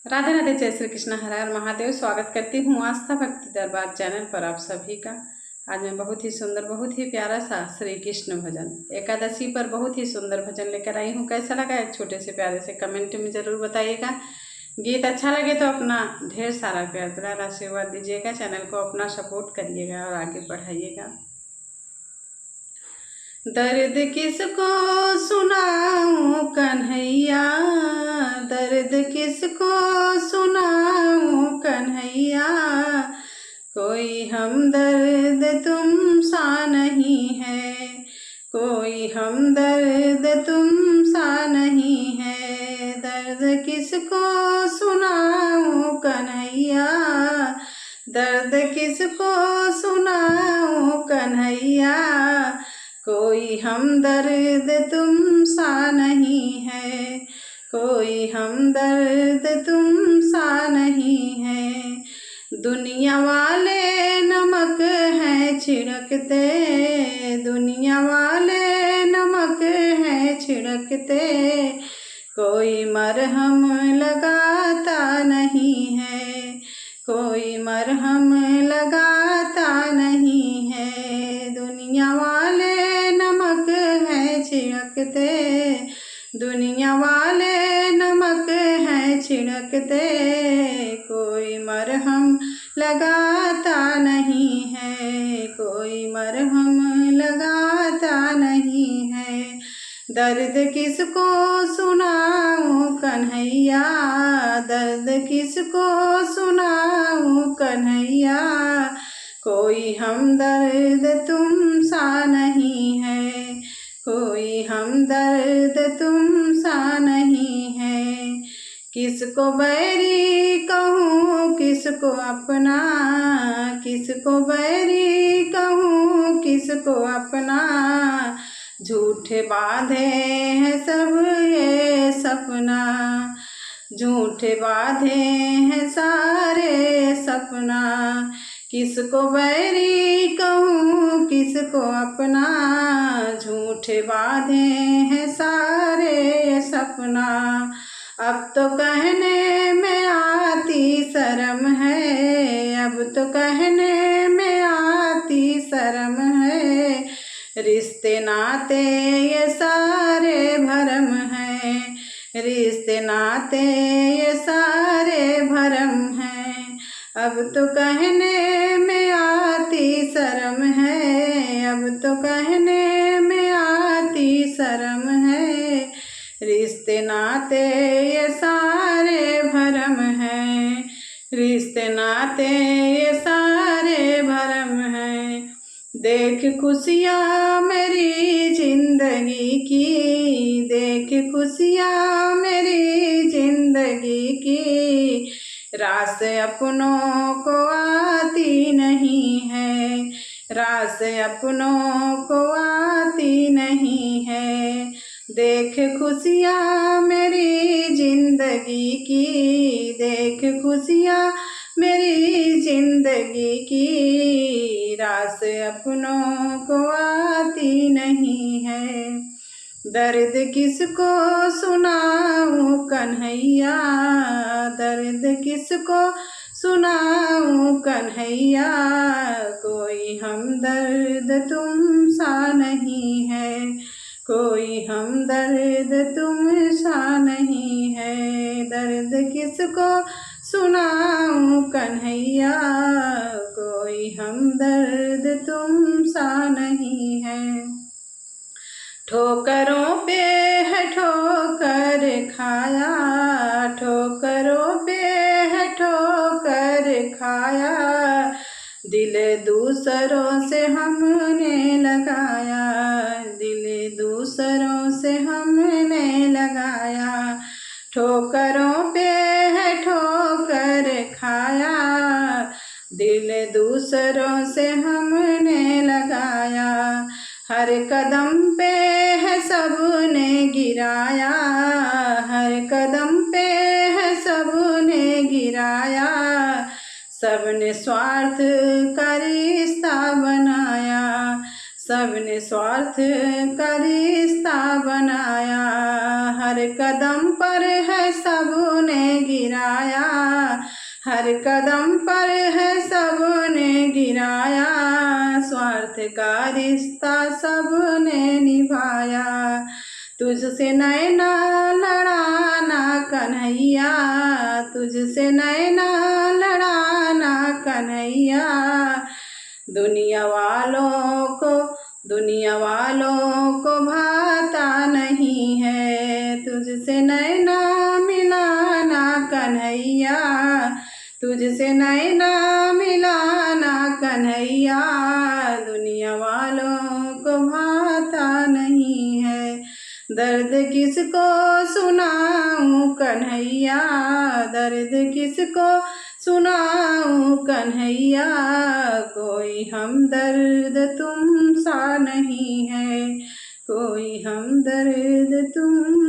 राधे राधे, जय श्री कृष्ण, हर हर महादेव। स्वागत करती हूँ आस्था भक्ति दरबार चैनल पर आप सभी का। आज मैं बहुत ही सुंदर, बहुत ही प्यारा सा श्री कृष्ण भजन एकादशी पर बहुत ही सुंदर भजन लेकर आई हूँ। कैसा लगा एक छोटे से प्यारे से कमेंट में ज़रूर बताइएगा। गीत अच्छा लगे तो अपना ढेर सारा प्यार दुलार आशीर्वाद दीजिएगा। चैनल को अपना सपोर्ट करिएगा और आगे बढ़ाइएगा। दर्द किसको सुनाऊं कन्हैया, दर्द किसको सुनाऊं कन्हैया, कोई हमदर्द तुम सा नहीं है, कोई हमदर्द तुम सा नहीं है। दर्द किसको सुनाऊं कन्हैया, दर्द किसको सुनाऊं कन्हैया, कोई हमदर्द तुम सा नहीं है, कोई हमदर्द तुम सा नहीं है। दुनिया वाले नमक हैं छिड़कते, दुनिया वाले नमक हैं छिड़कते, कोई मरहम लगाता नहीं है, कोई मरहम लगाता नहीं है। दुनिया वाले नमक है छिड़कते, दुनिया वाले नमक है छिड़कते, कोई मरहम लगाता नहीं है, कोई मरहम लगाता नहीं है। दर्द किसको सुनाऊं कन्हैया, दर्द किसको सुनाऊं कन्हैया, कोई हमदर्द तुम सा नहीं है, कोई हमदर्द तुम सा नहीं है। किसको बैरी कहूँ किसको अपना, किसको बैरी कहूँ किसको अपना, झूठे बांधे हैं सब ये सपना, झूठे बांधे हैं सारे सपना। किसको बैरी कहूँ किसको अपना, झूठे बांधे हैं सारे सपना। अब तो कहने में आती शर्म है, अब तो कहने में आती शर्म है, रिश्ते नाते ये सारे भरम हैं, रिश्ते नाते ये सारे भरम हैं। अब तो कहने में आती शर्म है, अब तो कहने में आती शर्म है, रिश्ते नाते ये सारे भरम हैं, रिश्ते नाते ये सारे भरम हैं। देख खुशियाँ मेरी जिंदगी की, देख खुशियाँ मेरी जिंदगी की, रास अपनों को आती नहीं है, रास अपनों को आती नहीं है। देख खुशियाँ मेरी जिंदगी की, देख खुशियाँ मेरी जिंदगी की, रास अपनों को आती नहीं है। दर्द किसको सुनाऊं कन्हैया, दर्द किसको सुनाऊं कन्हैया, कोई हमदर्द तुम सा नहीं है, कोई हमदर्द तुम सा नहीं है। दर्द किसको सुनाऊं कन्हैया, कोई हमदर्द तुम सा नहीं है। ठोकरों पे है ठोकर खाया, ठोकरों पे है ठोकर खाया, दिल दूसरों से हमने लगाया, दिल दूसरों से हमने लगाया। ठोकरों पे है ठोकर खाया, दिल दूसरों से हमने लगाया। हर कदम पे है सबने गिराया, हर कदम पे है सबने गिराया, सबने स्वार्थ का रिश्ता बनाया, सबने स्वार्थ का रिश्ता बनाया। हर कदम पर है सबने गिराया, हर कदम पर है सबने गिराया, स्वार्थ का रिश्ता सबने निभाया। तुझसे नैना लड़ाना कन्हैया, तुझसे नैना लड़ाना कन्हैया, दुनिया वालों को भाता नहीं है, तुझसे नैना मिलाना कन्हैया, तुझसे नैना मिलाना कन्हैया, दुनिया वालों को भाता नहीं है। दर्द किसको सुनाऊं कन्हैया, दर्द किसको सुनाऊं कन्हैया, कोई हमदर्द तुम सा नहीं है, कोई हमदर्द तुम